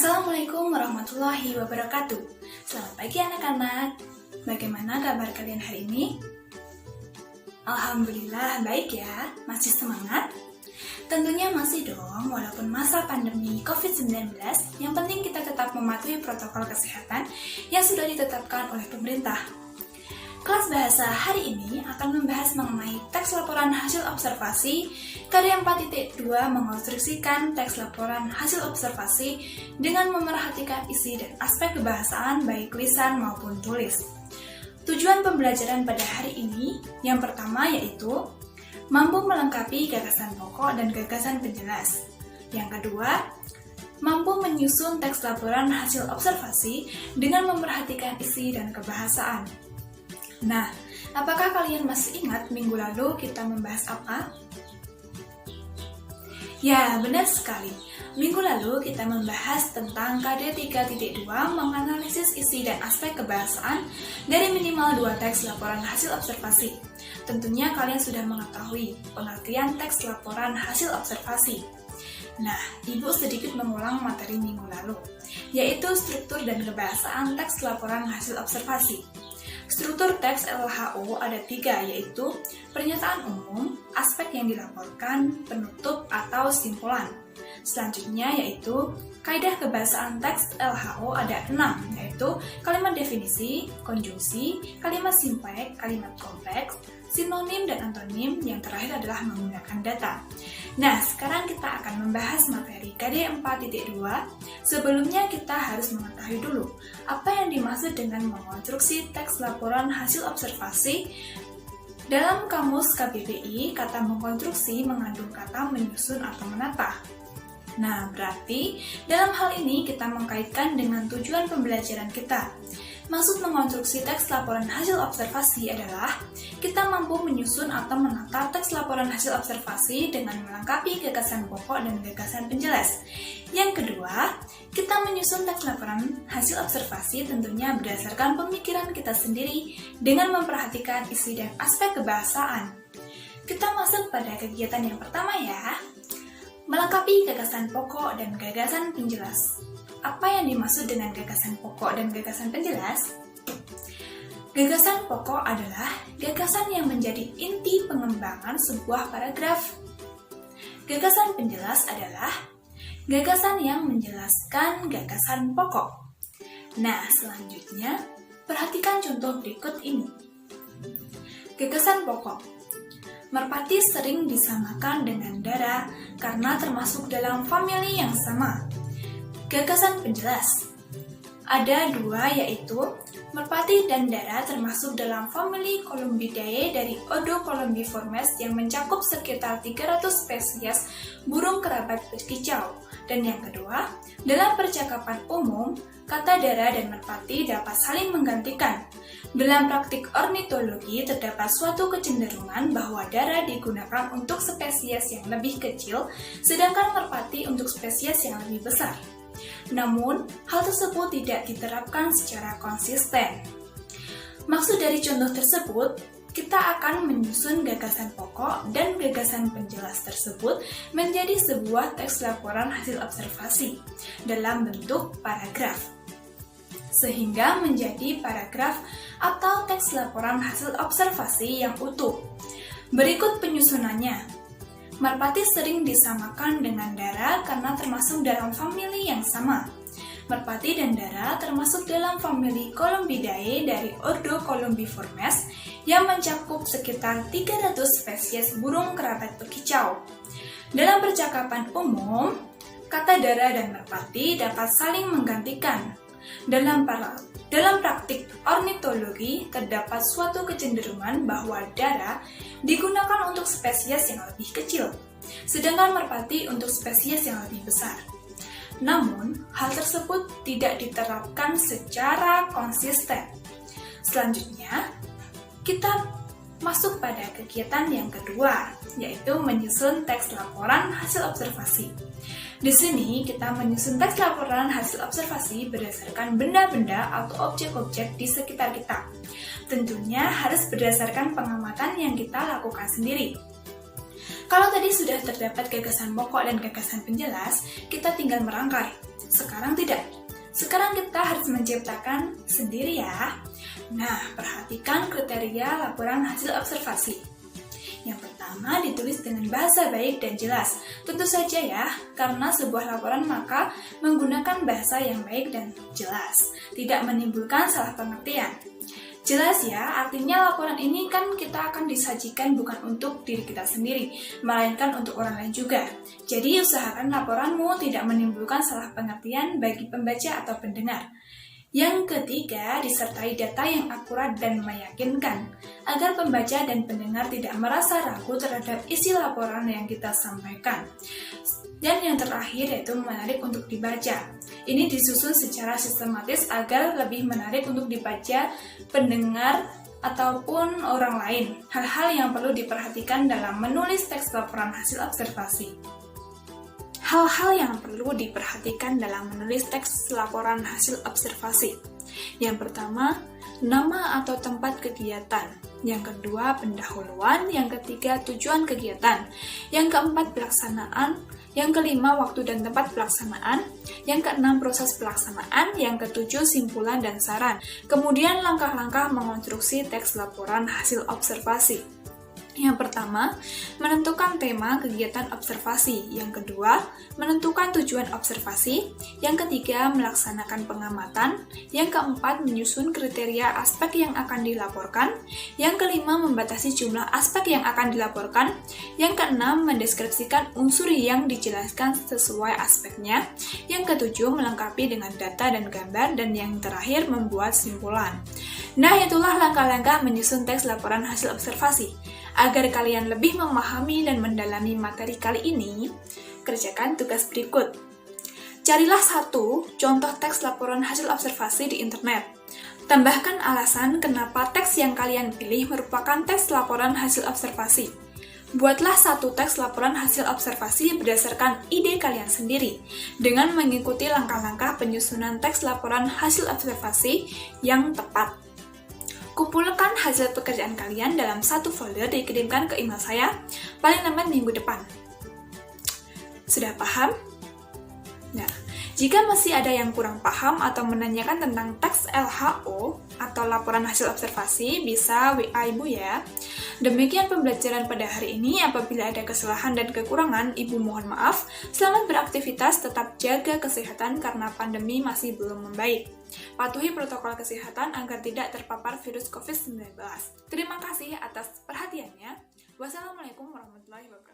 Assalamualaikum warahmatullahi wabarakatuh. Selamat pagi anak-anak. Bagaimana kabar kalian hari ini? Alhamdulillah baik ya. Masih semangat? Tentunya masih dong, walaupun masa pandemi COVID-19, yang penting kita tetap mematuhi protokol kesehatan yang sudah ditetapkan oleh pemerintah. Kelas bahasa hari ini akan membahas mengenai teks laporan hasil observasi. Karya 4.2 mengonstruksikan teks laporan hasil observasi dengan memerhatikan isi dan aspek kebahasaan baik lisan maupun tulis. Tujuan pembelajaran pada hari ini yang pertama yaitu mampu melengkapi gagasan pokok dan gagasan penjelas. Yang kedua, mampu menyusun teks laporan hasil observasi dengan memerhatikan isi dan kebahasaan. Nah, apakah kalian masih ingat minggu lalu kita membahas apa? Ya, benar sekali. Minggu lalu kita membahas tentang KD 3.2 menganalisis isi dan aspek kebahasaan dari minimal 2 teks laporan hasil observasi. Tentunya kalian sudah mengetahui pengertian teks laporan hasil observasi. Nah, Ibu sedikit mengulang materi minggu lalu, yaitu struktur dan kebahasaan teks laporan hasil observasi. Struktur teks LHO ada 3, yaitu pernyataan umum, aspek yang dilaporkan, penutup atau simpulan. Selanjutnya yaitu kaidah kebahasaan teks LHO ada 6, yaitu kalimat definisi, konjungsi, kalimat simpek, kalimat kompleks, sinonim dan antonim, yang terakhir adalah menggunakan data. Nah, sekarang kita akan membahas materi KD 4.2. Sebelumnya kita harus mengetahui dulu apa yang dimaksud dengan mengonstruksi teks laporan hasil observasi. Dalam kamus KBBI, kata mengkonstruksi mengandung kata menyusun atau menata. Nah, berarti dalam hal ini kita mengkaitkan dengan tujuan pembelajaran kita. Maksud mengonstruksi teks laporan hasil observasi adalah kita mampu menyusun atau menata teks laporan hasil observasi dengan melengkapi gagasan pokok dan gagasan penjelas. Yang kedua, kita menyusun teks laporan hasil observasi tentunya berdasarkan pemikiran kita sendiri dengan memperhatikan isi dan aspek kebahasaan. Kita masuk pada kegiatan yang pertama ya. Melengkapi gagasan pokok dan gagasan penjelas. Apa yang dimaksud dengan gagasan pokok dan gagasan penjelas? Gagasan pokok adalah gagasan yang menjadi inti pengembangan sebuah paragraf. Gagasan penjelas adalah gagasan yang menjelaskan gagasan pokok. Nah, selanjutnya, perhatikan contoh berikut ini. Gagasan pokok. Merpati sering disamakan dengan dara karena termasuk dalam famili yang sama. Gagasan penjelas. Ada 2, yaitu merpati dan dara termasuk dalam famili Columbidae dari Odocolumbiformes yang mencakup sekitar 300 spesies burung kerabat berkicau. Dan yang kedua, dalam percakapan umum, kata dara dan merpati dapat saling menggantikan. Dalam praktik ornitologi, terdapat suatu kecenderungan bahwa dara digunakan untuk spesies yang lebih kecil, sedangkan merpati untuk spesies yang lebih besar. Namun, hal tersebut tidak diterapkan secara konsisten. Maksud dari contoh tersebut, kita akan menyusun gagasan pokok dan gagasan penjelas tersebut menjadi sebuah teks laporan hasil observasi dalam bentuk paragraf, sehingga menjadi paragraf atau teks laporan hasil observasi yang utuh. Berikut penyusunannya. Merpati sering disamakan dengan dara karena termasuk dalam famili yang sama. Merpati dan dara termasuk dalam famili Columbidae dari Odocolumbiformes yang mencakup sekitar 300 spesies burung kerabat berkicau. Dalam percakapan umum, kata dara dan merpati dapat saling menggantikan. Dalam praktik ornitologi, terdapat suatu kecenderungan bahwa dara digunakan untuk spesies yang lebih kecil, sedangkan merpati untuk spesies yang lebih besar. Namun, hal tersebut tidak diterapkan secara konsisten. Selanjutnya, kita masuk pada kegiatan yang kedua, yaitu menyusun teks laporan hasil observasi. Di sini, kita menyusun teks laporan hasil observasi berdasarkan benda-benda atau objek-objek di sekitar kita. Tentunya harus berdasarkan pengamatan yang kita lakukan sendiri. Kalau tadi sudah terdapat gagasan pokok dan gagasan penjelas, kita tinggal merangkai. Sekarang tidak. Sekarang kita harus menciptakan sendiri ya. Nah, perhatikan kriteria laporan hasil observasi. Yang pertama, ditulis dengan bahasa baik dan jelas. Tentu saja ya, karena sebuah laporan maka menggunakan bahasa yang baik dan jelas, tidak menimbulkan salah pengertian. Jelas ya, artinya laporan ini kan kita akan disajikan bukan untuk diri kita sendiri, melainkan untuk orang lain juga. Jadi usahakan laporanmu tidak menimbulkan salah pengertian bagi pembaca atau pendengar. Yang ketiga, disertai data yang akurat dan meyakinkan, agar pembaca dan pendengar tidak merasa ragu terhadap isi laporan yang kita sampaikan. Dan yang terakhir yaitu menarik untuk dibaca. Ini disusun secara sistematis agar lebih menarik untuk dibaca pendengar ataupun orang lain. Hal-hal yang perlu diperhatikan dalam menulis teks laporan hasil observasi. Hal-hal yang perlu diperhatikan dalam menulis teks laporan hasil observasi. Yang pertama, nama atau tempat kegiatan. Yang kedua, pendahuluan. Yang ketiga, tujuan kegiatan. Yang keempat, pelaksanaan. Yang kelima, waktu dan tempat pelaksanaan. Yang keenam, proses pelaksanaan. Yang ketujuh, simpulan dan saran. Kemudian, langkah-langkah mengonstruksi teks laporan hasil observasi. Yang pertama, menentukan tema kegiatan observasi. Yang kedua, menentukan tujuan observasi. Yang ketiga, melaksanakan pengamatan. Yang keempat, menyusun kriteria aspek yang akan dilaporkan. Yang kelima, membatasi jumlah aspek yang akan dilaporkan. Yang keenam, mendeskripsikan unsur yang dijelaskan sesuai aspeknya. Yang ketujuh, melengkapi dengan data dan gambar. Dan yang terakhir, membuat simpulan. Nah, itulah langkah-langkah menyusun teks laporan hasil observasi. Agar kalian lebih memahami dan mendalami materi kali ini, kerjakan tugas berikut. Carilah satu contoh teks laporan hasil observasi di internet. Tambahkan alasan kenapa teks yang kalian pilih merupakan teks laporan hasil observasi. Buatlah satu teks laporan hasil observasi berdasarkan ide kalian sendiri, dengan mengikuti langkah-langkah penyusunan teks laporan hasil observasi yang tepat. Kumpulkan hasil pekerjaan kalian dalam satu folder dikirimkan ke email saya paling lambat minggu depan. Sudah paham? Nah, jika masih ada yang kurang paham atau menanyakan tentang teks LHO atau laporan hasil observasi, bisa WA Ibu ya. Demikian pembelajaran pada hari ini. Apabila ada kesalahan dan kekurangan, Ibu mohon maaf. Selamat beraktivitas, tetap jaga kesehatan karena pandemi masih belum membaik. Patuhi protokol kesehatan agar tidak terpapar virus COVID-19. Terima kasih atas perhatiannya. Wassalamualaikum warahmatullahi wabarakatuh.